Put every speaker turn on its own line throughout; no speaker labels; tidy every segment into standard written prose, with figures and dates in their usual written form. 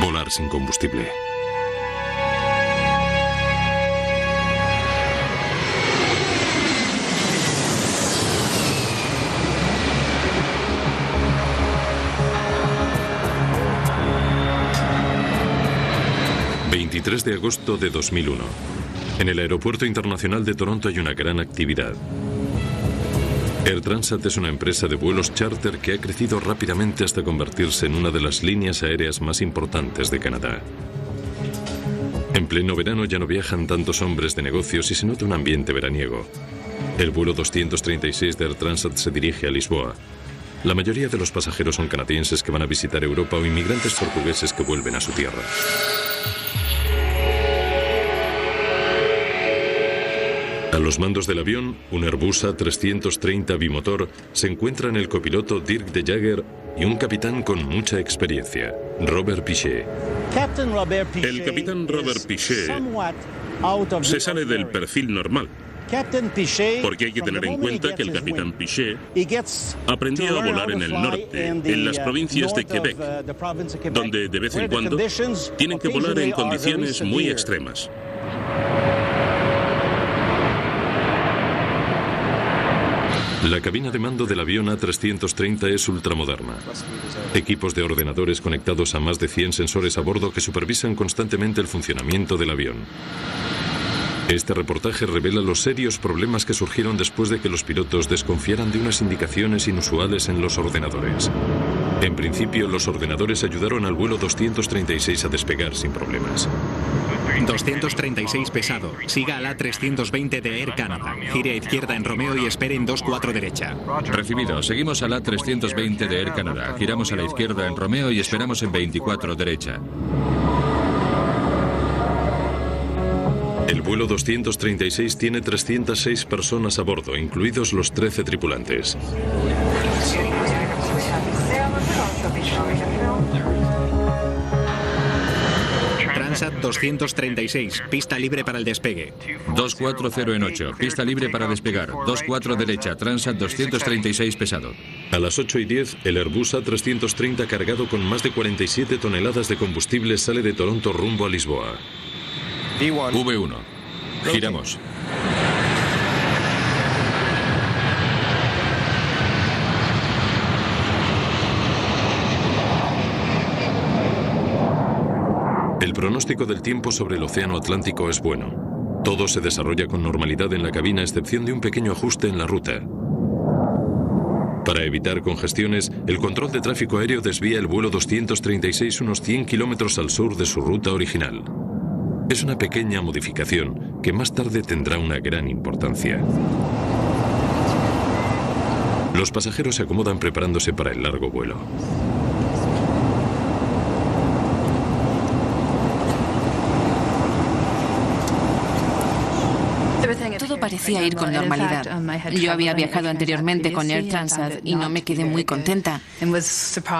Volar sin combustible. ...23 de agosto de 2001... En el Aeropuerto Internacional de Toronto hay una gran actividad. Air Transat es una empresa de vuelos charter que ha crecido rápidamente hasta convertirse en una de las líneas aéreas más importantes de Canadá. En pleno verano ya no viajan tantos hombres de negocios y se nota un ambiente veraniego. El vuelo 236 de Air Transat se dirige a Lisboa. La mayoría de los pasajeros son canadienses que van a visitar Europa o inmigrantes portugueses que vuelven a su tierra. A los mandos del avión, un Airbus A330 bimotor, se encuentran el copiloto Dirk de Jager y un capitán con mucha experiencia, Robert Pichet.
El capitán Robert Pichet se sale del perfil normal, porque hay que tener en cuenta que el capitán Pichet aprendió a volar en el norte, en las provincias de Quebec, donde de vez en cuando tienen que volar en condiciones muy extremas.
La cabina de mando del avión A330 es ultramoderna. Equipos de ordenadores conectados a más de 100 sensores a bordo que supervisan constantemente el funcionamiento del avión. Este reportaje revela los serios problemas que surgieron después de que los pilotos desconfiaran de unas indicaciones inusuales en los ordenadores. En principio, los ordenadores ayudaron al vuelo 236 a despegar sin problemas.
236 pesado. Siga al A320 de Air Canada. Gire a izquierda en Romeo y espere en 24 derecha.
Recibido. Seguimos al A320 de Air Canada. Giramos a la izquierda en Romeo y esperamos en 24 derecha.
El vuelo 236 tiene 306 personas a bordo, incluidos los 13 tripulantes.
Transat 236, pista libre para el despegue.
240 en 8, pista libre para despegar. 24 derecha, Transat 236 pesado.
A las 8:10, el Airbus A330 cargado con más de 47 toneladas de combustible sale de Toronto rumbo a Lisboa.
V1. Giramos.
El pronóstico del tiempo sobre el Océano Atlántico es bueno. Todo se desarrolla con normalidad en la cabina, a excepción de un pequeño ajuste en la ruta. Para evitar congestiones, el control de tráfico aéreo desvía el vuelo 236 unos 100 kilómetros al sur de su ruta original. Es una pequeña modificación que más tarde tendrá una gran importancia. Los pasajeros se acomodan preparándose para el largo vuelo.
Todo parecía ir con normalidad. Yo había viajado anteriormente con Air Transat y no me quedé muy contenta.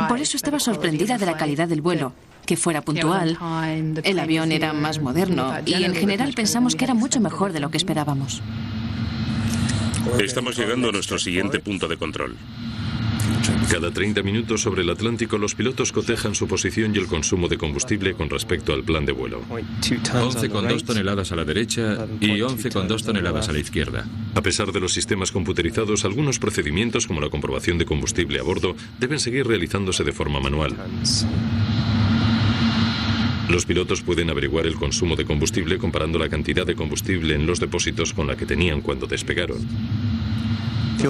Por eso estaba sorprendida de la calidad del vuelo, que fuera puntual. El avión era más moderno y en general pensamos que era mucho mejor de lo que esperábamos.
Estamos llegando a nuestro siguiente punto de control.
Cada 30 minutos sobre el Atlántico, los pilotos cotejan su posición y el consumo de combustible con respecto al plan de vuelo.
11,2 toneladas a la derecha y 11,2 toneladas a la izquierda.
A pesar de los sistemas computerizados, algunos procedimientos, como la comprobación de combustible a bordo, deben seguir realizándose de forma manual. Los pilotos pueden averiguar el consumo de combustible comparando la cantidad de combustible en los depósitos con la que tenían cuando despegaron.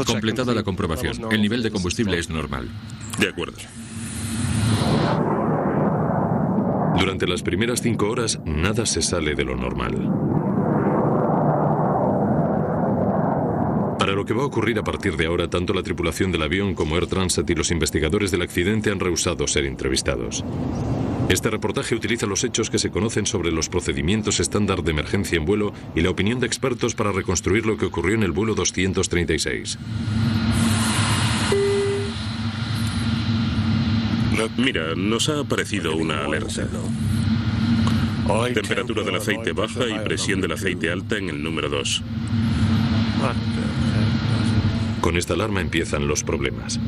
Completada la comprobación, el nivel de combustible es normal.
De acuerdo.
Durante las primeras 5 horas, nada se sale de lo normal. Para lo que va a ocurrir a partir de ahora, tanto la tripulación del avión como Air Transat y los investigadores del accidente han rehusado ser entrevistados. Este reportaje utiliza los hechos que se conocen sobre los procedimientos estándar de emergencia en vuelo y la opinión de expertos para reconstruir lo que ocurrió en el vuelo 236.
Mira, nos ha aparecido una alerta. Temperatura del aceite baja y presión del aceite alta en el número 2.
Con esta alarma empiezan los problemas.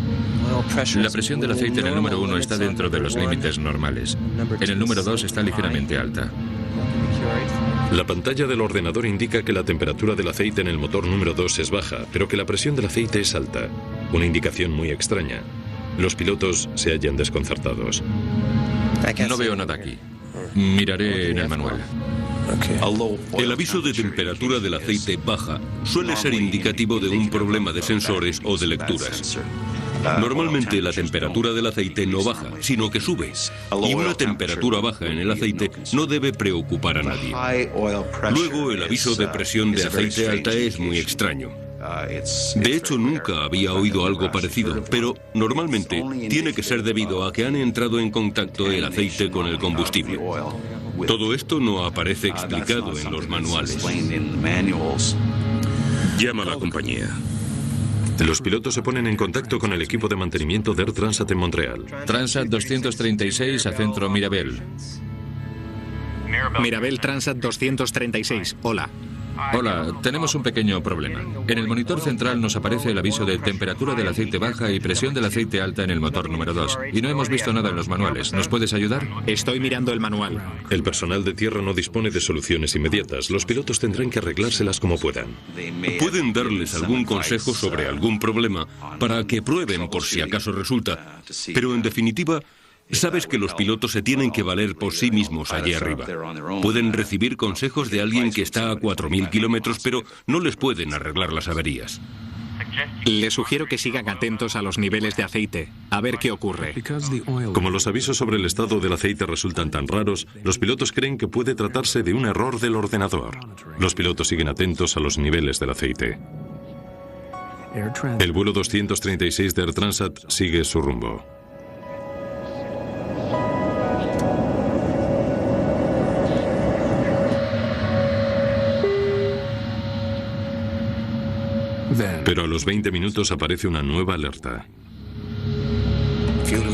La presión del aceite en el número 1 está dentro de los límites normales. En el número 2 está ligeramente alta.
La pantalla del ordenador indica que la temperatura del aceite en el motor número 2 es baja, pero que la presión del aceite es alta. Una indicación muy extraña. Los pilotos se hallan desconcertados.
No veo nada aquí. Miraré en el manual.
El aviso de temperatura del aceite baja suele ser indicativo de un problema de sensores o de lecturas. Normalmente la temperatura del aceite no baja, sino que sube. Y una temperatura baja en el aceite no debe preocupar a nadie. Luego, el aviso de presión de aceite alta es muy extraño. De hecho, nunca había oído algo parecido, pero normalmente tiene que ser debido a que han entrado en contacto el aceite con el combustible. Todo esto no aparece explicado en los manuales.
Llama a la compañía.
Los pilotos se ponen en contacto con el equipo de mantenimiento de Air Transat en Montreal.
Transat 236 a centro Mirabel.
Mirabel Transat 236. Hola.
Hola, tenemos un pequeño problema. En el monitor central nos aparece el aviso de temperatura del aceite baja y presión del aceite alta en el motor número 2. Y no hemos visto nada en los manuales. ¿Nos puedes ayudar?
Estoy mirando el manual.
El personal de tierra no dispone de soluciones inmediatas. Los pilotos tendrán que arreglárselas como puedan.
Pueden darles algún consejo sobre algún problema para que prueben por si acaso resulta. Pero en definitiva, sabes que los pilotos se tienen que valer por sí mismos allí arriba. Pueden recibir consejos de alguien que está a 4.000 kilómetros, pero no les pueden arreglar las averías.
Les sugiero que sigan atentos a los niveles de aceite, a ver qué ocurre.
Como los avisos sobre el estado del aceite resultan tan raros, los pilotos creen que puede tratarse de un error del ordenador. Los pilotos siguen atentos a los niveles del aceite. El vuelo 236 de Air Transat sigue su rumbo. Pero a los 20 minutos aparece una nueva alerta.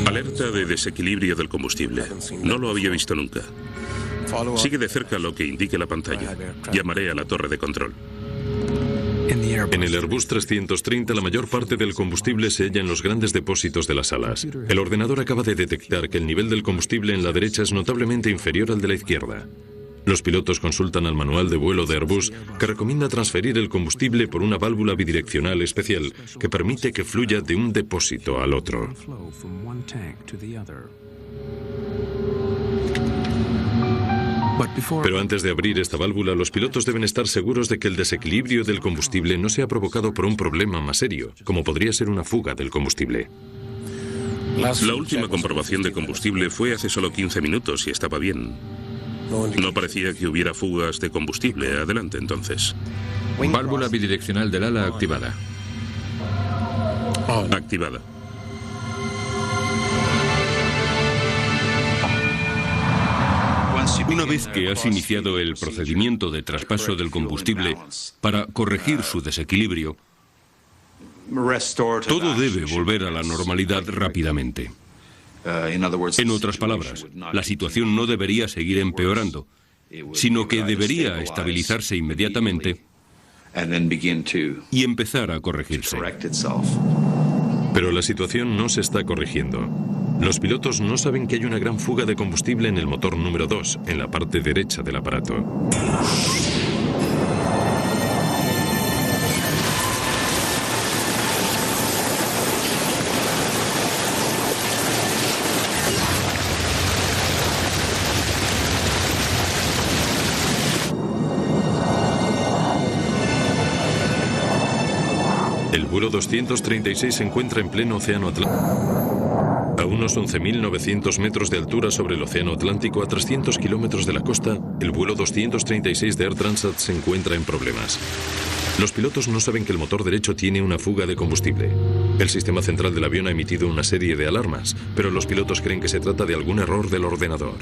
Alerta de desequilibrio del combustible. No lo había visto nunca. Sigue de cerca lo que indique la pantalla. Llamaré a la torre de control.
En el Airbus 330 la mayor parte del combustible se halla en los grandes depósitos de las alas. El ordenador acaba de detectar que el nivel del combustible en la derecha es notablemente inferior al de la izquierda. Los pilotos consultan al manual de vuelo de Airbus, que recomienda transferir el combustible por una válvula bidireccional especial que permite que fluya de un depósito al otro. Pero antes de abrir esta válvula, los pilotos deben estar seguros de que el desequilibrio del combustible no sea provocado por un problema más serio, como podría ser una fuga del combustible.
La última comprobación de combustible fue hace solo 15 minutos y estaba bien. No parecía que hubiera fugas de combustible. Adelante, entonces.
Válvula bidireccional del ala activada.
Activada.
Una vez que has iniciado el procedimiento de traspaso del combustible para corregir su desequilibrio, todo debe volver a la normalidad rápidamente. En otras palabras, la situación no debería seguir empeorando, sino que debería estabilizarse inmediatamente y empezar a corregirse.
Pero la situación no se está corrigiendo. Los pilotos no saben que hay una gran fuga de combustible en el motor número 2, en la parte derecha del aparato. El vuelo 236 se encuentra en pleno océano Atlántico. A unos 11.900 metros de altura sobre el océano Atlántico, a 300 kilómetros de la costa, el vuelo 236 de Air Transat se encuentra en problemas. Los pilotos no saben que el motor derecho tiene una fuga de combustible. El sistema central del avión ha emitido una serie de alarmas, pero los pilotos creen que se trata de algún error del ordenador.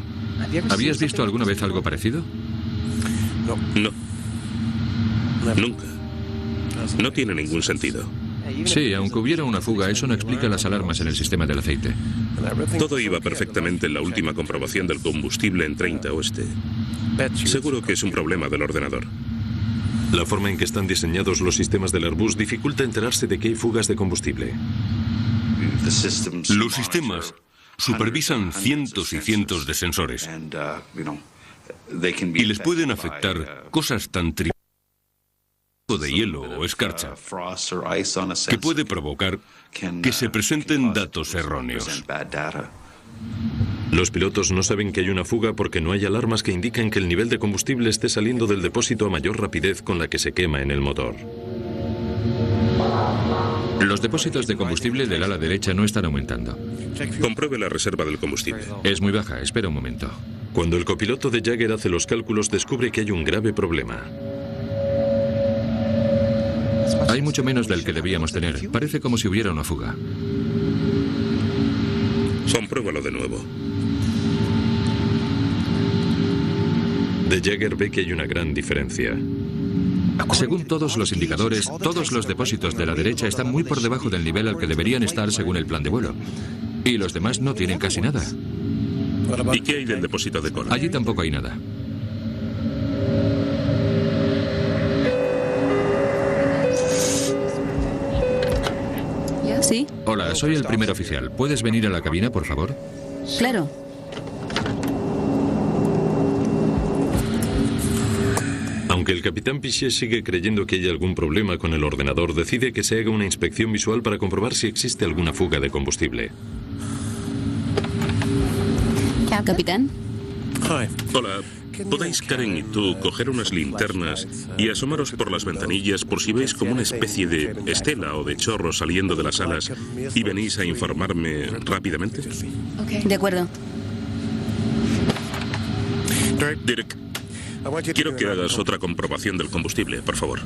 ¿Habías visto alguna vez algo parecido?
No. Nunca. No tiene ningún sentido.
Sí, aunque hubiera una fuga, eso no explica las alarmas en el sistema del aceite.
Todo iba perfectamente en la última comprobación del combustible en 30 Oeste. Seguro que es un problema del ordenador.
La forma en que están diseñados los sistemas del Airbus dificulta enterarse de que hay fugas de combustible.
Los sistemas supervisan cientos y cientos de sensores y les pueden afectar cosas tan triviales como de hielo o escarcha que puede provocar que se presenten datos erróneos.
Los pilotos no saben que hay una fuga porque no hay alarmas que indiquen que el nivel de combustible esté saliendo del depósito a mayor rapidez con la que se quema en el motor.
Los depósitos de combustible del ala derecha no están aumentando.
Compruebe la reserva del combustible.
Es muy baja, espera un momento.
Cuando el copiloto de Jagger hace los cálculos, descubre que hay un grave problema.
Hay mucho menos del que debíamos tener. Parece como si hubiera una fuga.
Compruébalo de nuevo.
De Jagger ve que hay una gran diferencia.
Según todos los indicadores, todos los depósitos de la derecha están muy por debajo del nivel al que deberían estar según el plan de vuelo. Y los demás no tienen casi nada.
¿Y qué hay del depósito de cola?
Allí tampoco hay nada.
¿Sí?
Hola, soy el primer oficial. ¿Puedes venir a la cabina, por favor?
Claro.
Aunque el capitán Piché sigue creyendo que hay algún problema con el ordenador, decide que se haga una inspección visual para comprobar si existe alguna fuga de combustible.
Capitán.
Hola. ¿Podéis, Karen y tú, coger unas linternas y asomaros por las ventanillas por si veis como una especie de estela o de chorro saliendo de las alas y venís a informarme rápidamente?
De acuerdo.
Dirk, quiero que hagas otra comprobación del combustible, por favor.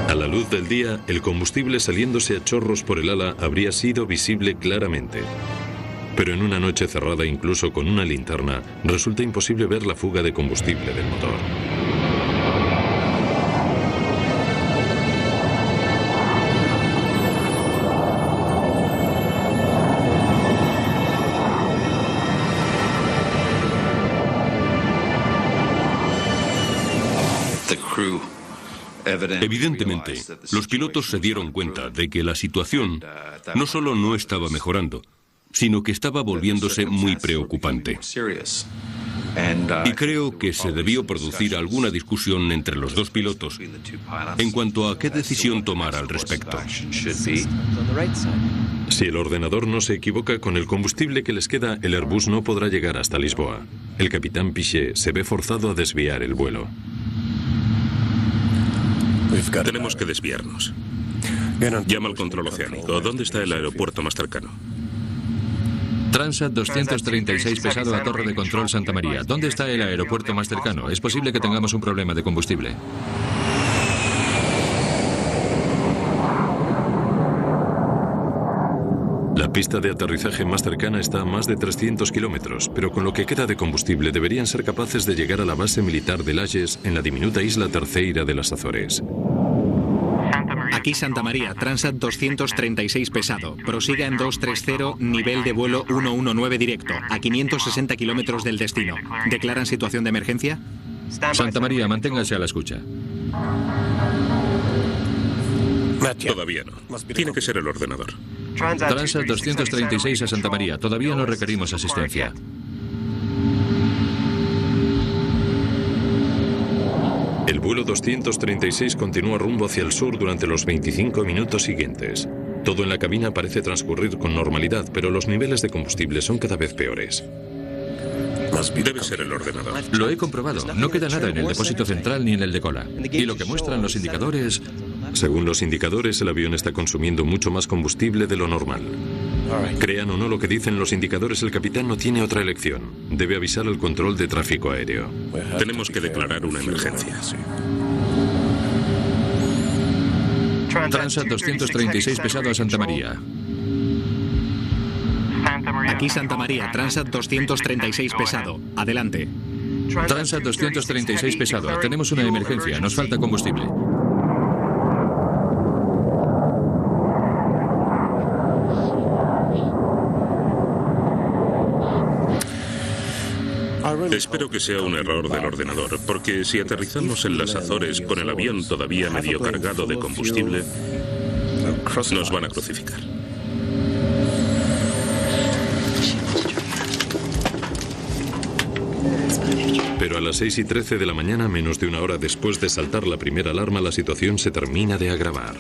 A la luz del día, el combustible saliéndose a chorros por el ala habría sido visible claramente. Pero en una noche cerrada, incluso con una linterna, resulta imposible ver la fuga de combustible del motor.
Evidentemente, los pilotos se dieron cuenta de que la situación no solo no estaba mejorando, sino que estaba volviéndose muy preocupante. Y creo que se debió producir alguna discusión entre los dos pilotos en cuanto a qué decisión tomar al respecto.
Si el ordenador no se equivoca, con el combustible que les queda, el Airbus no podrá llegar hasta Lisboa. El capitán Piché se ve forzado a desviar el vuelo.
Tenemos que desviarnos. Llama al control oceánico. ¿Dónde está el aeropuerto más cercano?
Transat 236 pesado a Torre de Control Santa María. ¿Dónde está el aeropuerto más cercano? Es posible que tengamos un problema de combustible.
La pista de aterrizaje más cercana está a más de 300 kilómetros, pero con lo que queda de combustible deberían ser capaces de llegar a la base militar de Lajes en la diminuta isla Terceira de las Azores.
Aquí Santa María, Transat 236 pesado. Prosiga en 230, nivel de vuelo 119 directo, a 560 kilómetros del destino. ¿Declaran situación de emergencia?
Santa María, manténgase a la escucha.
Todavía no. Tiene que ser el ordenador.
Transat 236 a Santa María. Todavía no requerimos asistencia.
El vuelo 236 continúa rumbo hacia el sur durante los 25 minutos siguientes. Todo en la cabina parece transcurrir con normalidad, pero los niveles de combustible son cada vez peores.
Debe ser el ordenador.
Lo he comprobado. No queda nada en el depósito central ni en el de cola. Y lo que muestran los indicadores...
Según los indicadores, el avión está consumiendo mucho más combustible de lo normal. Crean o no lo que dicen los indicadores, el capitán no tiene otra elección. Debe avisar al control de tráfico aéreo.
Tenemos que declarar una emergencia.
Transat 236 pesado a Santa María.
Aquí Santa María, Transat 236 pesado. Adelante.
Transat 236 pesado. Tenemos una emergencia. Nos falta combustible.
Espero que sea un error del ordenador, porque si aterrizamos en las Azores con el avión todavía medio cargado de combustible, nos van a crucificar.
Pero a las 6:13 de la mañana, menos de una hora después de saltar la primera alarma, la situación se termina de agravar.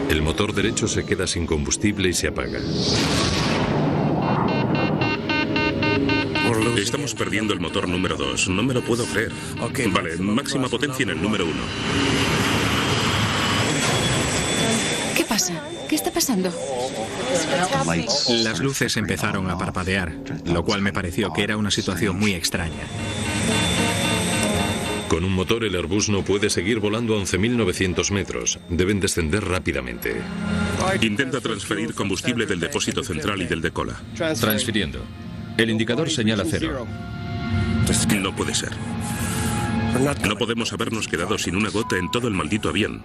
El motor derecho se queda sin combustible y se apaga.
Estamos perdiendo el motor número 2. No me lo puedo creer. Vale, máxima potencia en el número 1.
¿Qué pasa? ¿Qué está pasando?
Las luces empezaron a parpadear, lo cual me pareció que era una situación muy extraña.
Con un motor, el Airbus no puede seguir volando a 11.900 metros. Deben descender rápidamente.
Intenta transferir combustible del depósito central y del de cola.
Transfiriendo. El indicador señala 0.
No puede ser. No podemos habernos quedado sin una gota en todo el maldito avión.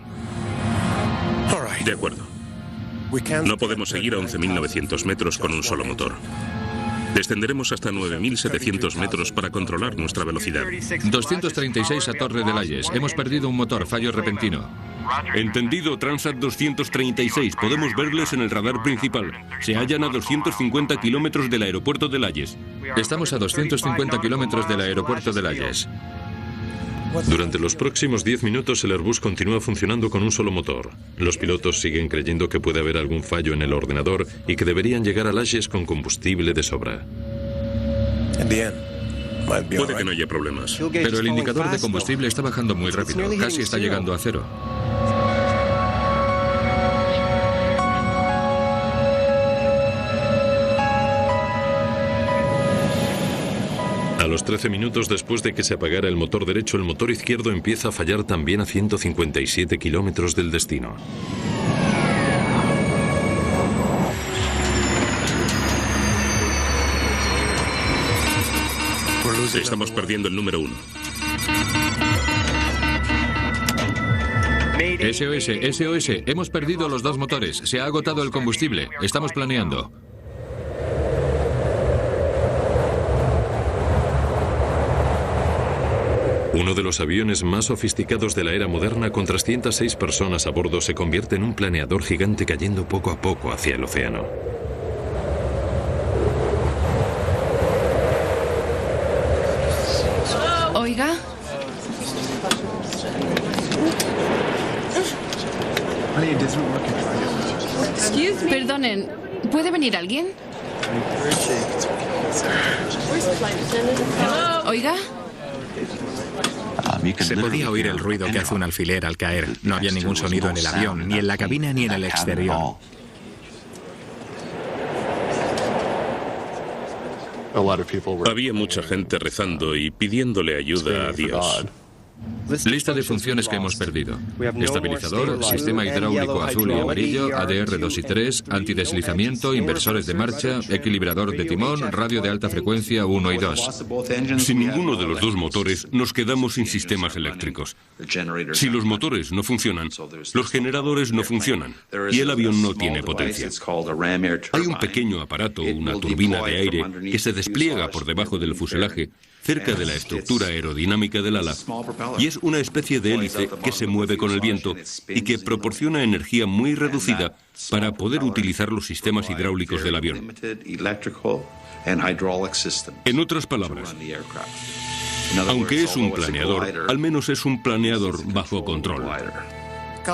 De acuerdo. No podemos seguir a 11.900 metros con un solo motor. Descenderemos hasta 9.700 metros para controlar nuestra velocidad.
236 a Torre de Layes. Hemos perdido un motor, fallo repentino.
Entendido, Transat 236. Podemos verles en el radar principal. Se hallan a 250 kilómetros del aeropuerto de Layes.
Estamos a 250 kilómetros del aeropuerto de Layes.
Durante los próximos 10 minutos el Airbus continúa funcionando con un solo motor. Los pilotos siguen creyendo que puede haber algún fallo en el ordenador y que deberían llegar a Layes con combustible de sobra.
Puede que no haya problemas.
Pero el indicador de combustible está bajando muy rápido. Casi está llegando a 0.
A los 13 minutos después de que se apagara el motor derecho, el motor izquierdo empieza a fallar también a 157 kilómetros del destino.
Estamos perdiendo el número 1.
SOS, SOS. Hemos perdido los 2 motores. Se ha agotado el combustible. Estamos planeando.
Uno de los aviones más sofisticados de la era moderna, con 306 personas a bordo, se convierte en un planeador gigante cayendo poco a poco hacia el océano.
Oiga. Perdonen, ¿puede venir alguien? Oiga.
Se podía oír el ruido que hace un alfiler al caer. No había ningún sonido en el avión, ni en la cabina ni en el exterior.
Había mucha gente rezando y pidiéndole ayuda a Dios.
Lista de funciones que hemos perdido. Estabilizador, sistema hidráulico azul y amarillo, ADR 2 y 3, antideslizamiento, inversores de marcha, equilibrador de timón, radio de alta frecuencia 1 y 2.
Sin ninguno de los 2 motores, nos quedamos sin sistemas eléctricos. Si los motores no funcionan, los generadores no funcionan y el avión no tiene potencia. Hay un pequeño aparato, una turbina de aire, que se despliega por debajo del fuselaje, cerca de la estructura aerodinámica del ala, y es una especie de hélice que se mueve con el viento y que proporciona energía muy reducida para poder utilizar los sistemas hidráulicos del avión. En otras palabras, aunque es un planeador, al menos es un planeador bajo control.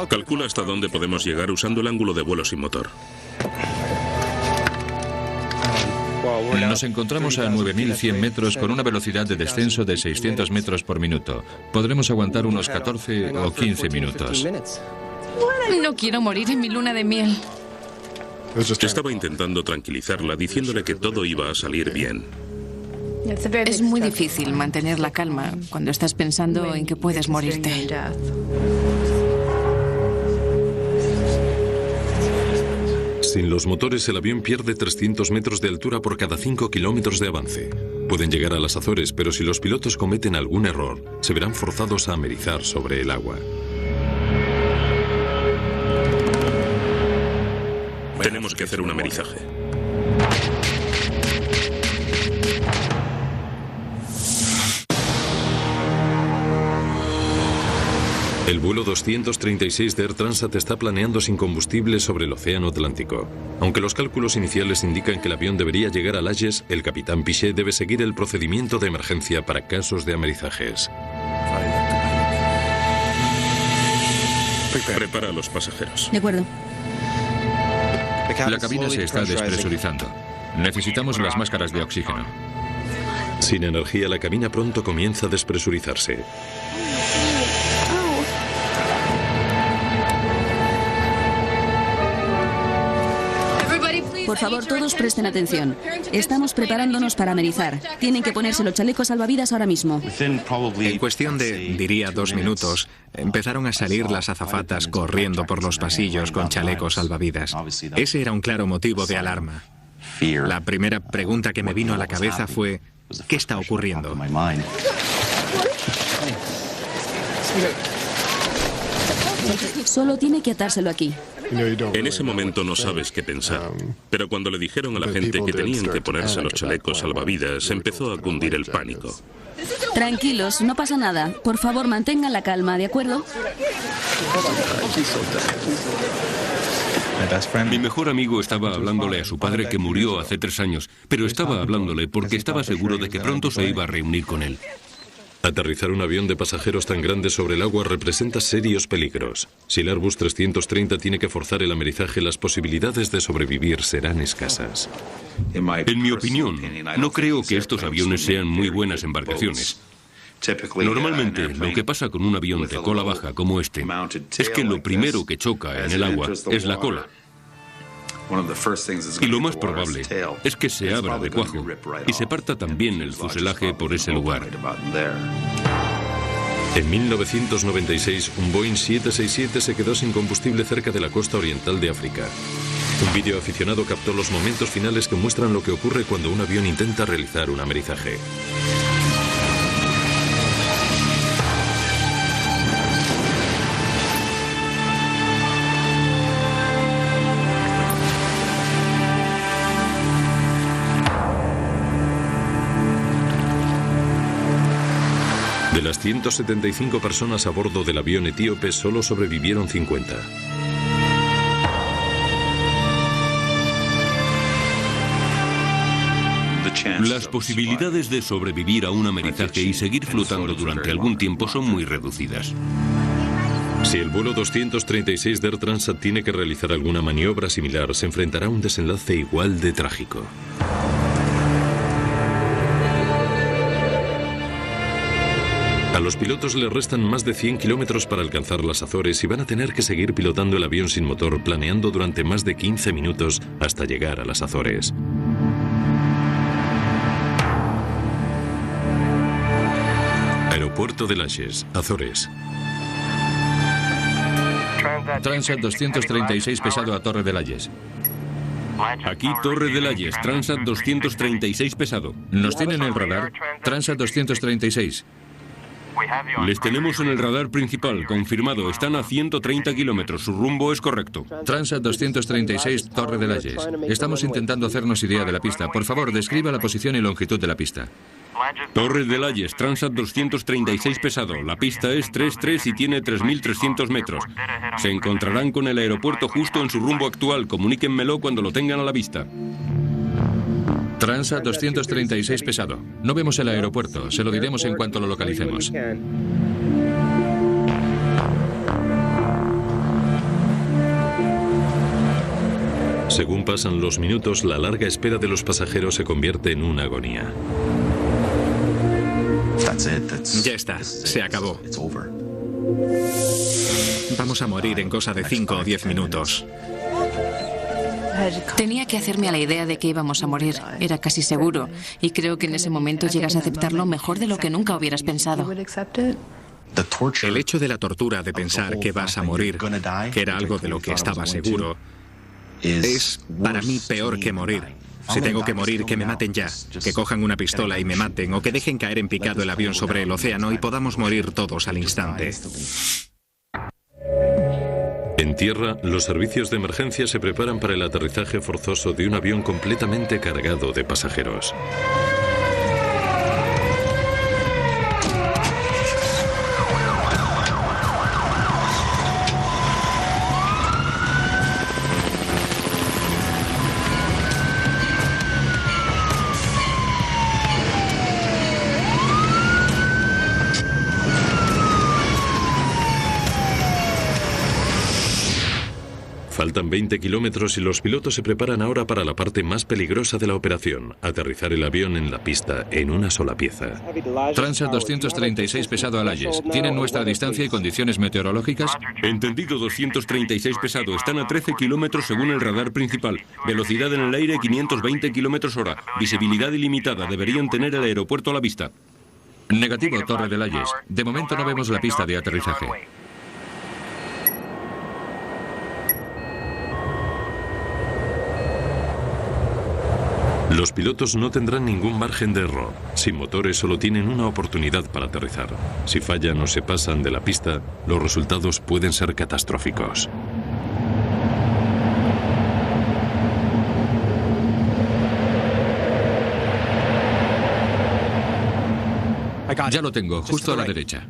Calcula hasta dónde podemos llegar usando el ángulo de vuelo sin motor.
Nos encontramos a 9.100 metros con una velocidad de descenso de 600 metros por minuto. Podremos aguantar unos 14 o 15 minutos.
No quiero morir en mi luna de miel.
Estaba intentando tranquilizarla, diciéndole que todo iba a salir bien.
Es muy difícil mantener la calma cuando estás pensando en que puedes morirte.
Sin los motores, el avión pierde 300 metros de altura por cada 5 kilómetros de avance. Pueden llegar a las Azores, pero si los pilotos cometen algún error, se verán forzados a amerizar sobre el agua.
Tenemos que hacer un amerizaje.
El vuelo 236 de Air Transat está planeando sin combustible sobre el Océano Atlántico. Aunque los cálculos iniciales indican que el avión debería llegar a Layes, el capitán Piché debe seguir el procedimiento de emergencia para casos de amerizajes.
Prepara a los pasajeros.
De acuerdo.
La cabina se está despresurizando. Necesitamos las máscaras de oxígeno.
Sin energía, la cabina pronto comienza a despresurizarse.
Por favor, todos presten atención. Estamos preparándonos para amerizar. Tienen que ponerse los chalecos salvavidas ahora mismo.
En cuestión de, diría, 2 minutos, empezaron a salir las azafatas corriendo por los pasillos con chalecos salvavidas. Ese era un claro motivo de alarma. La primera pregunta que me vino a la cabeza fue, ¿qué está ocurriendo?
Solo tiene que atárselo aquí.
En ese momento no sabes qué pensar, pero cuando le dijeron a la gente que tenían que ponerse los chalecos salvavidas, empezó a cundir el pánico.
Tranquilos, no pasa nada. Por favor, mantengan la calma, ¿de acuerdo?
Mi mejor amigo estaba hablándole a su padre que murió hace 3 años, pero estaba hablándole porque estaba seguro de que pronto se iba a reunir con él.
Aterrizar un avión de pasajeros tan grande sobre el agua representa serios peligros. Si el Airbus 330 tiene que forzar el amerizaje, las posibilidades de sobrevivir serán escasas.
En mi opinión, no creo que estos aviones sean muy buenas embarcaciones. Normalmente, lo que pasa con un avión de cola baja como este es que lo primero que choca en el agua es la cola. Y lo más probable es que se abra de cuajo y se parta también el fuselaje por ese lugar.
En 1996, un Boeing 767 se quedó sin combustible cerca de la costa oriental de África. Un vídeo aficionado captó los momentos finales que muestran lo que ocurre cuando un avión intenta realizar un amerizaje. De las 175 personas a bordo del avión etíope, solo sobrevivieron 50.
Las posibilidades de sobrevivir a un amerizaje y seguir flotando durante algún tiempo son muy reducidas.
Si el vuelo 236 de Air Transat tiene que realizar alguna maniobra similar, se enfrentará a un desenlace igual de trágico. A los pilotos les restan más de 100 kilómetros para alcanzar las Azores y van a tener que seguir pilotando el avión sin motor, planeando durante más de 15 minutos hasta llegar a las Azores. Aeropuerto de Layes, Azores.
Transat 236 pesado a Torre de Layes.
Aquí Torre de Layes, Transat 236 pesado.
¿Nos tienen el radar? Transat 236.
Les tenemos en el radar principal, confirmado. Están a 130 kilómetros, su rumbo es correcto.
Transat 236, Torre de Layes. Estamos intentando hacernos idea de la pista. Por favor, describa la posición y longitud de la pista.
Torre de Layes, Transat 236 pesado. La pista es 3-3 y tiene 3.300 metros. Se encontrarán con el aeropuerto justo en su rumbo actual. Comuníquenmelo cuando lo tengan a la vista.
Transat 236 pesado. No vemos el aeropuerto. Se lo diremos en cuanto lo localicemos.
Según pasan los minutos, la larga espera de los pasajeros se convierte en una agonía.
Ya está, se acabó. Vamos a morir en cosa de 5 o 10 minutos.
Tenía que hacerme a la idea de que íbamos a morir. Era casi seguro. Y creo que en ese momento llegas a aceptarlo mejor de lo que nunca hubieras pensado.
El hecho de la tortura de pensar que vas a morir, que era algo de lo que estaba seguro, es para mí peor que morir. Si tengo que morir, que me maten ya. Que cojan una pistola y me maten, o que dejen caer en picado el avión sobre el océano y podamos morir todos al instante.
En tierra, los servicios de emergencia se preparan para el aterrizaje forzoso de un avión completamente cargado de pasajeros. Faltan 20 kilómetros y los pilotos se preparan ahora para la parte más peligrosa de la operación, aterrizar el avión en la pista en una sola pieza.
Transat 236 pesado a Layes. ¿Tienen nuestra distancia y condiciones meteorológicas?
Entendido, 236 pesado. Están a 13 kilómetros según el radar principal. Velocidad en el aire 520 kilómetros hora. Visibilidad ilimitada. Deberían tener el aeropuerto a la vista.
Negativo, Torre de Layes. De momento no vemos la pista de aterrizaje.
Los pilotos no tendrán ningún margen de error. Sin motores solo tienen una oportunidad para aterrizar. Si fallan o se pasan de la pista, los resultados pueden ser catastróficos.
Ya lo tengo, justo a la derecha.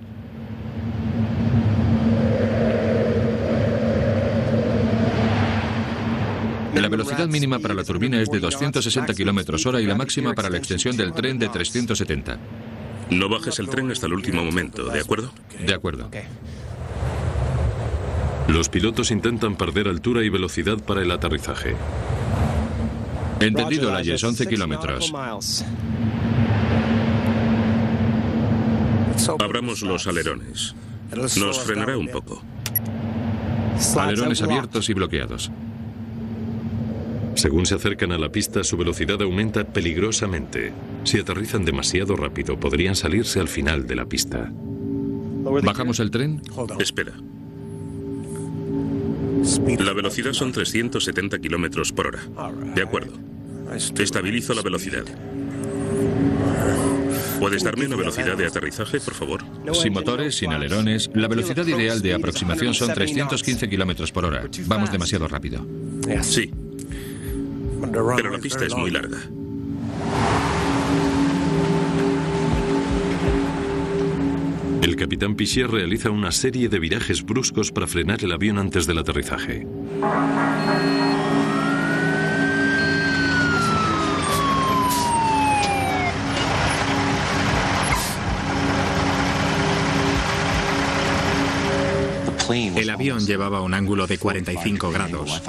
La velocidad mínima para la turbina es de 260 kilómetros hora y la máxima para la extensión del tren de 370.
No bajes el tren hasta el último momento, ¿de acuerdo?
De acuerdo.
Los pilotos intentan perder altura y velocidad para el aterrizaje.
Entendido, Layes, 11 kilómetros.
Abramos los alerones. Nos frenará un poco.
Alerones abiertos y bloqueados.
Según se acercan a la pista, su velocidad aumenta peligrosamente. Si aterrizan demasiado rápido, podrían salirse al final de la pista.
¿Bajamos el tren?
Espera. La velocidad son 370 kilómetros por hora. De acuerdo. Estabilizo la velocidad. ¿Puedes darme una velocidad de aterrizaje, por favor?
Sin motores, sin alerones. La velocidad ideal de aproximación son 315 kilómetros por hora. Vamos demasiado rápido.
Sí. Pero la pista es muy larga.
El capitán Piché realiza una serie de virajes bruscos para frenar el avión antes del aterrizaje.
El avión llevaba un ángulo de 45 grados.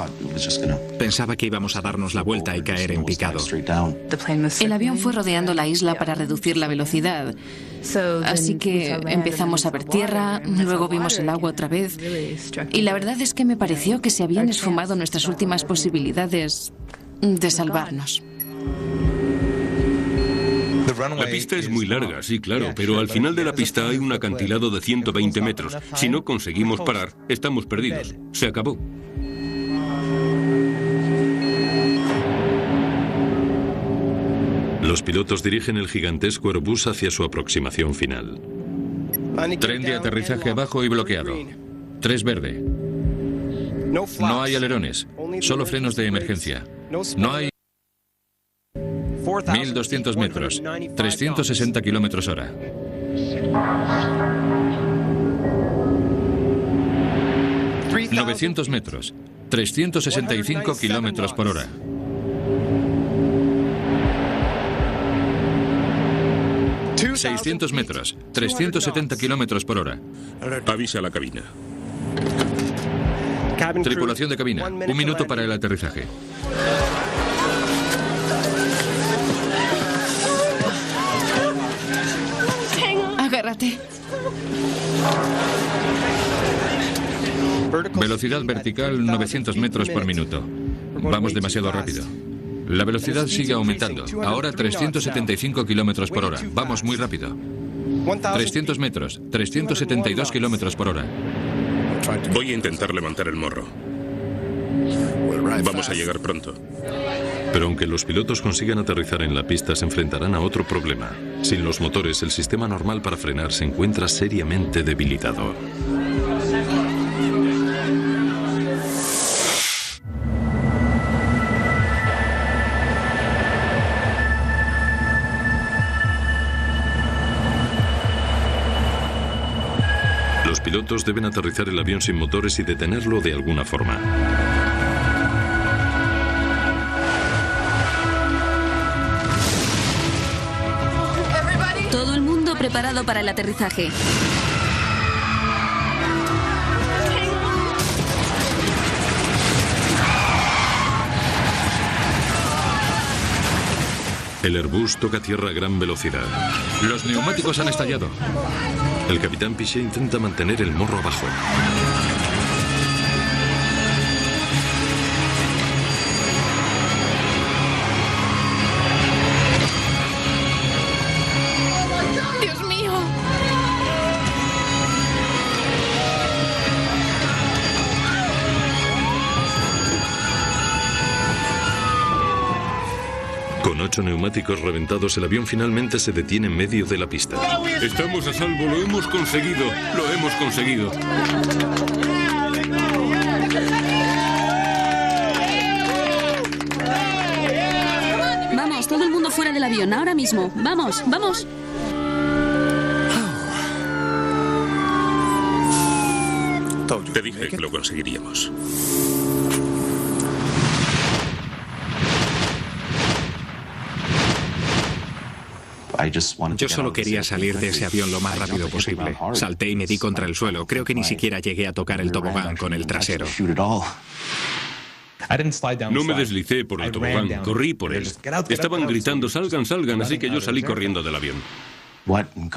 Pensaba que íbamos a darnos la vuelta y caer en picado.
El avión fue rodeando la isla para reducir la velocidad. Así que empezamos a ver tierra, luego vimos el agua otra vez. Y la verdad es que me pareció que se habían esfumado nuestras últimas posibilidades de salvarnos.
La pista es muy larga, sí, claro, pero al final de la pista hay un acantilado de 120 metros. Si no conseguimos parar, estamos perdidos. Se acabó.
Los pilotos dirigen el gigantesco Airbus hacia su aproximación final.
Tren de aterrizaje abajo y bloqueado. 3 verde. No hay alerones, solo frenos de emergencia. No hay... 1200 metros, 360 kilómetros hora. ...900 metros, 365 kilómetros por hora. ...600 metros, 370 kilómetros por hora.
Avisa a la cabina.
Tripulación de cabina, 1 minuto para el aterrizaje.
Agárrate.
Velocidad vertical 900 metros por minuto. Vamos demasiado rápido. La velocidad sigue aumentando. Ahora 375 kilómetros por hora. Vamos muy rápido. 300 metros, 372 kilómetros por hora.
Voy a intentar levantar el morro. Vamos a llegar pronto.
Pero aunque los pilotos consigan aterrizar en la pista, se enfrentarán a otro problema. Sin los motores, el sistema normal para frenar se encuentra seriamente debilitado. pilotos deben aterrizar el avión sin motores y detenerlo de alguna forma.
Todo el mundo preparado para el aterrizaje.
El Airbus toca tierra a gran velocidad.
Los neumáticos han estallado.
El capitán Pichet intenta mantener el morro abajo.
¡Dios mío!
Con 8 neumáticos reventados, el avión finalmente se detiene en medio de la pista.
Estamos a salvo, lo hemos conseguido. Lo hemos conseguido.
Vamos, todo el mundo fuera del avión, ahora mismo. Vamos, vamos.
Te dije que lo conseguiríamos.
Yo solo quería salir de ese avión lo más rápido posible. Salté y me di contra el suelo. Creo que ni siquiera llegué a tocar el tobogán con el trasero.
No me deslicé por el tobogán, corrí por él. Estaban gritando, salgan, salgan, así que yo salí corriendo del avión.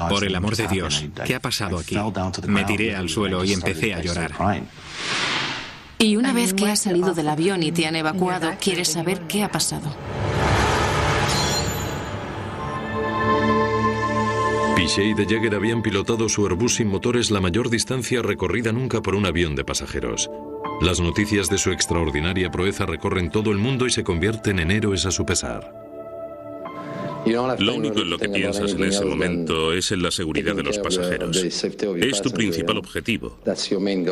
Por el amor de Dios, ¿qué ha pasado aquí? Me tiré al suelo y empecé a llorar.
Y una vez que has salido del avión y te han evacuado, quieres saber qué ha pasado.
Pichet y De Jager habían pilotado su Airbus sin motores la mayor distancia recorrida nunca por un avión de pasajeros. Las noticias de su extraordinaria proeza recorren todo el mundo y se convierten en héroes a su pesar.
Lo único en lo que piensas en ese momento es en la seguridad de los pasajeros. Es tu principal objetivo.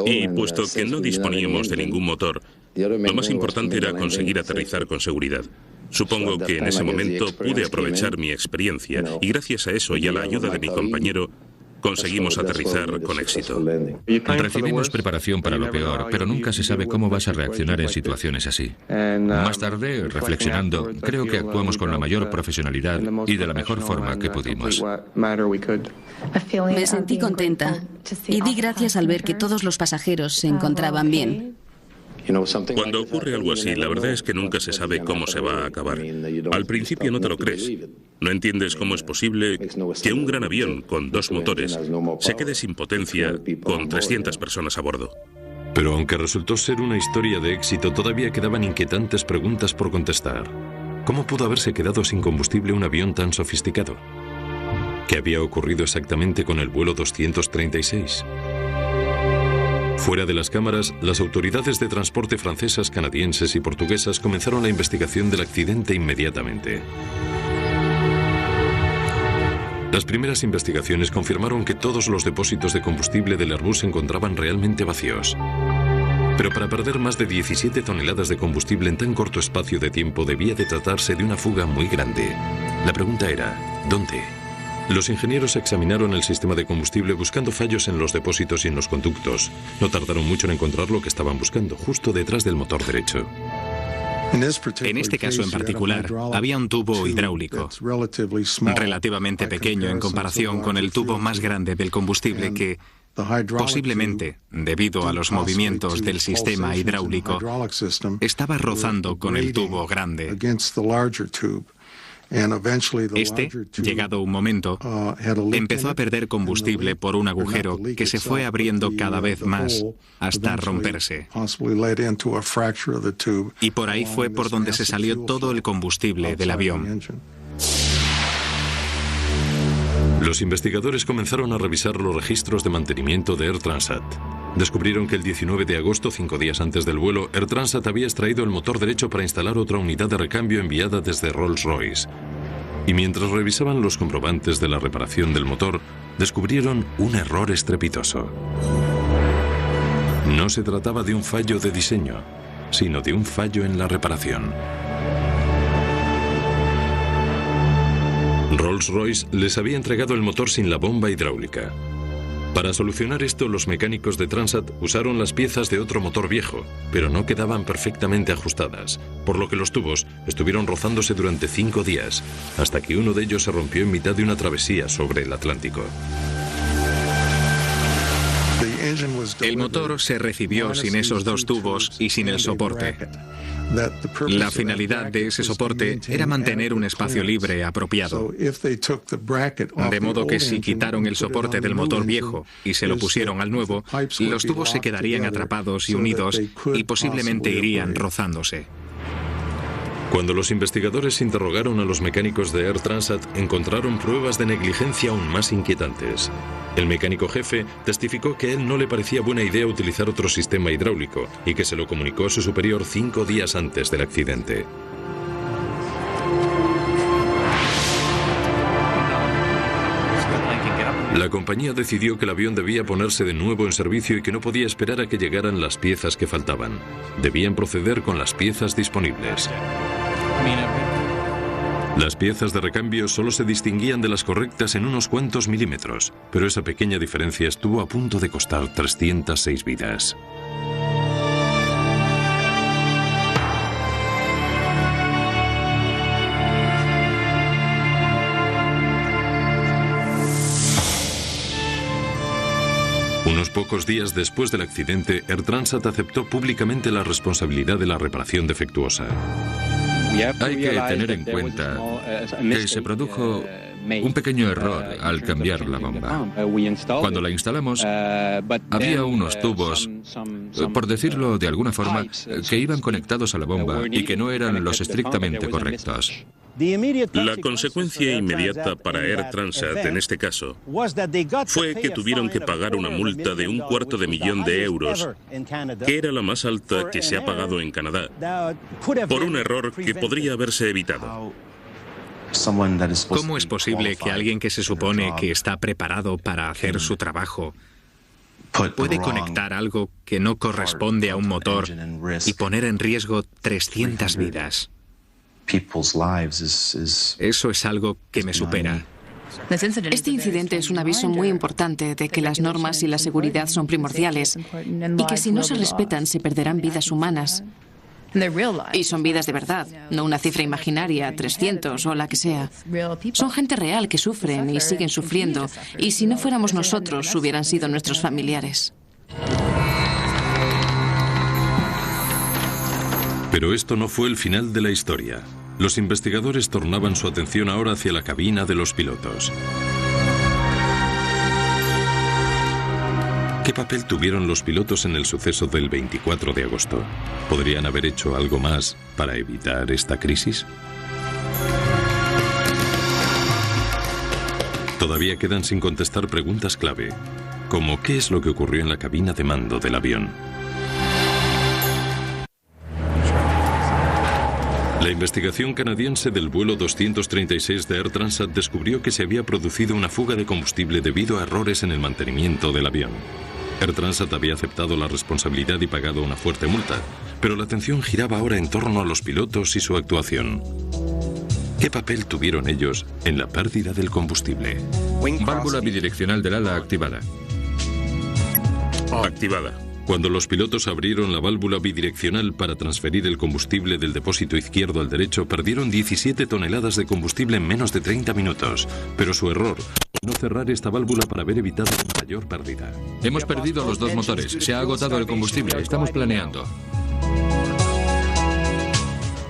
Y puesto que no disponíamos de ningún motor, lo más importante era conseguir aterrizar con seguridad. Supongo que en ese momento pude aprovechar mi experiencia y gracias a eso y a la ayuda de mi compañero conseguimos aterrizar con éxito.
Recibimos preparación para lo peor, pero nunca se sabe cómo vas a reaccionar en situaciones así. Más tarde, reflexionando, creo que actuamos con la mayor profesionalidad y de la mejor forma que pudimos.
Me sentí contenta y di gracias al ver que todos los pasajeros se encontraban bien.
Cuando ocurre algo así, la verdad es que nunca se sabe cómo se va a acabar. Al principio no te lo crees. No entiendes cómo es posible que un gran avión con 2 motores se quede sin potencia con 300 personas a bordo.
Pero aunque resultó ser una historia de éxito, todavía quedaban inquietantes preguntas por contestar. ¿Cómo pudo haberse quedado sin combustible un avión tan sofisticado? ¿Qué había ocurrido exactamente con el vuelo 236? Fuera de las cámaras, las autoridades de transporte francesas, canadienses y portuguesas comenzaron la investigación del accidente inmediatamente. Las primeras investigaciones confirmaron que todos los depósitos de combustible del Airbus se encontraban realmente vacíos. Pero para perder más de 17 toneladas de combustible en tan corto espacio de tiempo debía de tratarse de una fuga muy grande. La pregunta era, ¿dónde? Los ingenieros examinaron el sistema de combustible buscando fallos en los depósitos y en los conductos. No tardaron mucho en encontrar lo que estaban buscando, justo detrás del motor derecho.
En este caso en particular, había un tubo hidráulico, relativamente pequeño en comparación con el tubo más grande del combustible que, posiblemente, debido a los movimientos del sistema hidráulico, estaba rozando con el tubo grande. Este, llegado un momento, empezó a perder combustible por un agujero que se fue abriendo cada vez más hasta romperse. Y por ahí fue por donde se salió todo el combustible del avión.
Los investigadores comenzaron a revisar los registros de mantenimiento de Air Transat. Descubrieron que el 19 de agosto, 5 días antes del vuelo, Air Transat había extraído el motor derecho para instalar otra unidad de recambio enviada desde Rolls-Royce. Y mientras revisaban los comprobantes de la reparación del motor, descubrieron un error estrepitoso. No se trataba de un fallo de diseño, sino de un fallo en la reparación. Rolls-Royce les había entregado el motor sin la bomba hidráulica. Para solucionar esto, los mecánicos de Transat usaron las piezas de otro motor viejo, pero no quedaban perfectamente ajustadas, por lo que los tubos estuvieron rozándose durante 5 días, hasta que uno de ellos se rompió en mitad de una travesía sobre el Atlántico.
El motor se recibió sin esos 2 tubos y sin el soporte. La finalidad de ese soporte era mantener un espacio libre apropiado. De modo que si quitaron el soporte del motor viejo y se lo pusieron al nuevo, los tubos se quedarían atrapados y unidos y posiblemente irían rozándose.
Cuando los investigadores interrogaron a los mecánicos de Air Transat, encontraron pruebas de negligencia aún más inquietantes. El mecánico jefe testificó que a él no le parecía buena idea utilizar otro sistema hidráulico y que se lo comunicó a su superior 5 días antes del accidente. La compañía decidió que el avión debía ponerse de nuevo en servicio y que no podía esperar a que llegaran las piezas que faltaban. Debían proceder con las piezas disponibles. Las piezas de recambio solo se distinguían de las correctas en unos cuantos milímetros, pero esa pequeña diferencia estuvo a punto de costar 306 vidas. Unos pocos días después del accidente, Air Transat aceptó públicamente la responsabilidad de la reparación defectuosa.
Hay que tener en cuenta que se produjo un pequeño error al cambiar la bomba. Cuando la instalamos, había unos tubos, por decirlo de alguna forma, que iban conectados a la bomba y que no eran los estrictamente correctos.
La consecuencia inmediata para Air Transat en este caso fue que tuvieron que pagar una multa de $250,000, que era la más alta que se ha pagado en Canadá, por un error que podría haberse evitado.
¿Cómo es posible que alguien que se supone que está preparado para hacer su trabajo puede conectar algo que no corresponde a un motor y poner en riesgo 300 vidas? Eso es algo que me supera.
Este incidente es un aviso muy importante de que las normas y la seguridad son primordiales y que si no se respetan se perderán vidas humanas. Y son vidas de verdad, no una cifra imaginaria, 300 o la que sea. Son gente real que sufren y siguen sufriendo, y si no fuéramos nosotros, hubieran sido nuestros familiares.
Pero esto no fue el final de la historia. Los investigadores tornaban su atención ahora hacia la cabina de los pilotos. ¿Qué papel tuvieron los pilotos en el suceso del 24 de agosto? ¿Podrían haber hecho algo más para evitar esta crisis? Todavía quedan sin contestar preguntas clave, como ¿qué es lo que ocurrió en la cabina de mando del avión? La investigación canadiense del vuelo 236 de Air Transat descubrió que se había producido una fuga de combustible debido a errores en el mantenimiento del avión. Air Transat había aceptado la responsabilidad y pagado una fuerte multa, pero la atención giraba ahora en torno a los pilotos y su actuación. ¿Qué papel tuvieron ellos en la pérdida del combustible?
Válvula bidireccional del ala activada.
Activada.
Cuando los pilotos abrieron la válvula bidireccional para transferir el combustible del depósito izquierdo al derecho, perdieron 17 toneladas de combustible en menos de 30 minutos. Pero su error fue no cerrar esta válvula para haber evitado una mayor pérdida.
Hemos perdido los 2 motores. Se ha agotado el combustible. Estamos planeando.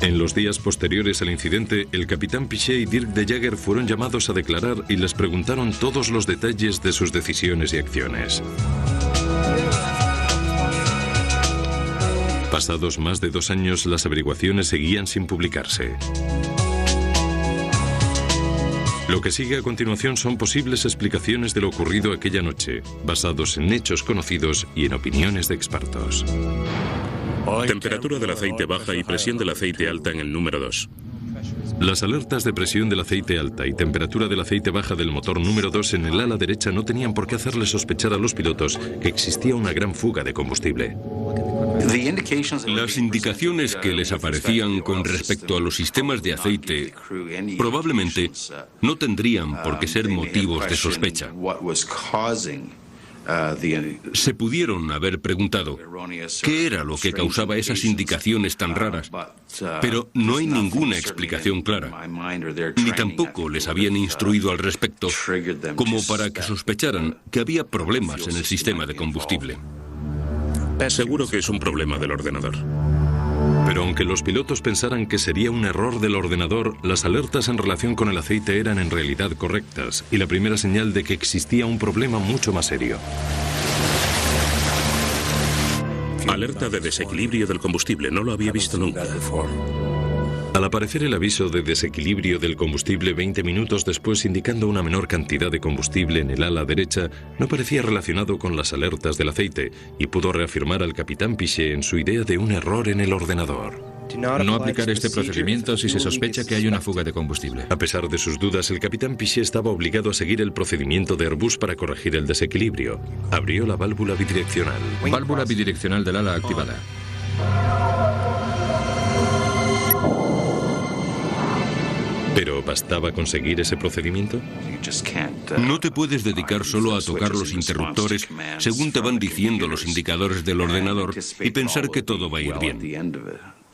En los días posteriores al incidente, el capitán Piché y Dirk de Jager fueron llamados a declarar y les preguntaron todos los detalles de sus decisiones y acciones. Pasados más de 2 años, las averiguaciones seguían sin publicarse. Lo que sigue a continuación son posibles explicaciones de lo ocurrido aquella noche, basados en hechos conocidos y en opiniones de expertos.
Temperatura del aceite baja y presión del aceite alta en el número 2.
Las alertas de presión del aceite alta y temperatura del aceite baja del motor número 2 en el ala derecha no tenían por qué hacerle sospechar a los pilotos que existía una gran fuga de combustible.
Las indicaciones que les aparecían con respecto a los sistemas de aceite probablemente no tendrían por qué ser motivos de sospecha. Se pudieron haber preguntado qué era lo que causaba esas indicaciones tan raras, pero no hay ninguna explicación clara, ni tampoco les habían instruido al respecto como para que sospecharan que había problemas en el sistema de combustible.
Seguro que es un problema del ordenador.
Pero aunque los pilotos pensaran que sería un error del ordenador, las alertas en relación con el aceite eran en realidad correctas y la primera señal de que existía un problema mucho más serio.
Alerta de desequilibrio del combustible, no lo había visto nunca.
Al aparecer el aviso de desequilibrio del combustible 20 minutos después indicando una menor cantidad de combustible en el ala derecha, no parecía relacionado con las alertas del aceite y pudo reafirmar al capitán Piché en su idea de un error en el ordenador.
No aplicar este procedimiento si se sospecha que hay una fuga de combustible.
A pesar de sus dudas, el capitán Piché estaba obligado a seguir el procedimiento de Airbus para corregir el desequilibrio. Abrió la válvula bidireccional.
Válvula bidireccional del ala activada.
¿Pero bastaba conseguir ese procedimiento?
No te puedes dedicar solo a tocar los interruptores según te van diciendo los indicadores del ordenador y pensar que todo va a ir bien.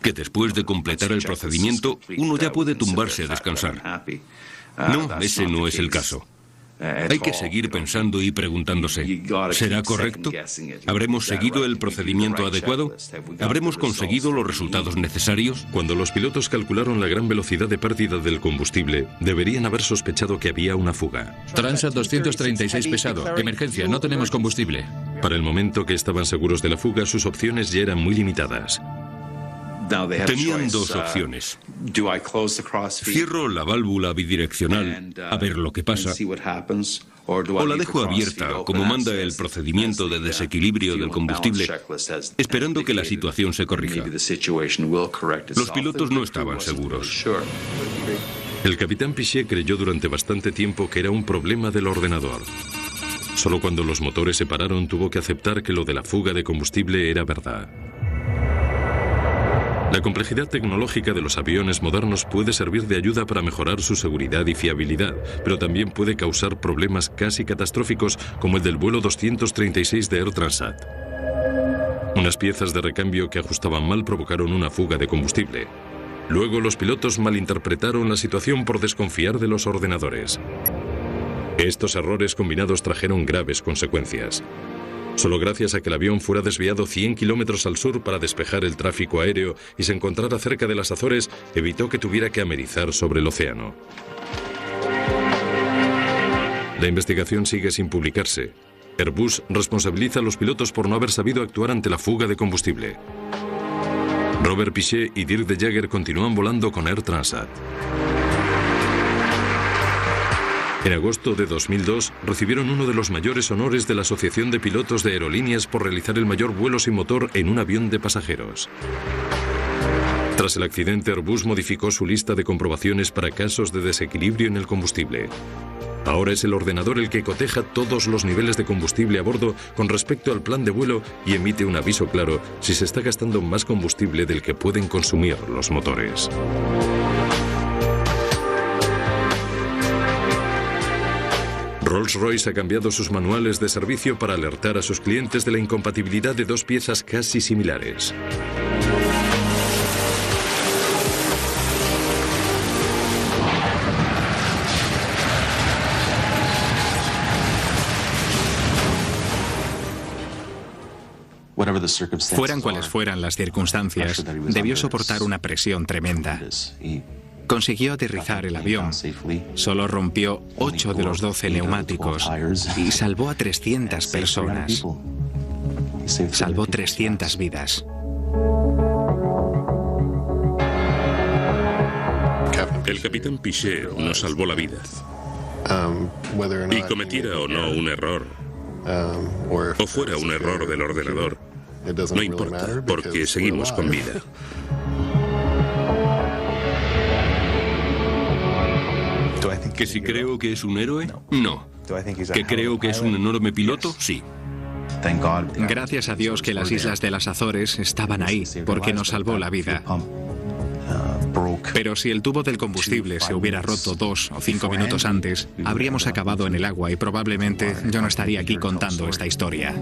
Que después de completar el procedimiento, uno ya puede tumbarse a descansar. No, ese no es el caso. Hay que seguir pensando y preguntándose, ¿será correcto? ¿Habremos seguido el procedimiento adecuado? ¿Habremos conseguido los resultados necesarios?
Cuando los pilotos calcularon la gran velocidad de pérdida del combustible, deberían haber sospechado que había una fuga.
Transat 236 pesado. Emergencia, no tenemos combustible.
Para el momento que estaban seguros de la fuga, sus opciones ya eran muy limitadas.
Tenían dos opciones. Cierro la válvula bidireccional a ver lo que pasa, o la dejo abierta como manda el procedimiento de desequilibrio del combustible, esperando que la situación se corrija. Los pilotos no estaban seguros.
El capitán Piché creyó durante bastante tiempo que era un problema del ordenador. Solo cuando los motores se pararon tuvo que aceptar que lo de la fuga de combustible era verdad. La complejidad tecnológica de los aviones modernos puede servir de ayuda para mejorar su seguridad y fiabilidad, pero también puede causar problemas casi catastróficos como el del vuelo 236 de Air Transat. Unas piezas de recambio que ajustaban mal provocaron una fuga de combustible. Luego los pilotos malinterpretaron la situación por desconfiar de los ordenadores. Estos errores combinados trajeron graves consecuencias. Solo gracias a que el avión fuera desviado 100 kilómetros al sur para despejar el tráfico aéreo y se encontrara cerca de las Azores, evitó que tuviera que amerizar sobre el océano. La investigación sigue sin publicarse. Airbus responsabiliza a los pilotos por no haber sabido actuar ante la fuga de combustible. Robert Piché y Dirk de Jager continúan volando con Air Transat. En agosto de 2002 recibieron uno de los mayores honores de la Asociación de Pilotos de Aerolíneas por realizar el mayor vuelo sin motor en un avión de pasajeros. Tras el accidente, Airbus modificó su lista de comprobaciones para casos de desequilibrio en el combustible. Ahora es el ordenador el que coteja todos los niveles de combustible a bordo con respecto al plan de vuelo y emite un aviso claro si se está gastando más combustible del que pueden consumir los motores. Rolls-Royce ha cambiado sus manuales de servicio para alertar a sus clientes de la incompatibilidad de dos piezas casi similares.
Fueran cuales fueran las circunstancias, debió soportar una presión tremenda. Consiguió aterrizar el avión, solo rompió 8 de los 12 neumáticos y salvó a 300 personas. Salvó 300 vidas.
El capitán Piché nos salvó la vida. Y cometiera o no un error, o fuera un error del ordenador, no importa, porque seguimos con vida.
¿Que si creo que es un héroe? No. ¿Que creo que es un enorme piloto? Sí.
Gracias a Dios que las islas de las Azores estaban ahí, porque nos salvó la vida. Pero si el tubo del combustible se hubiera roto 2 o 5 minutos antes, habríamos acabado en el agua y probablemente yo no estaría aquí contando esta historia.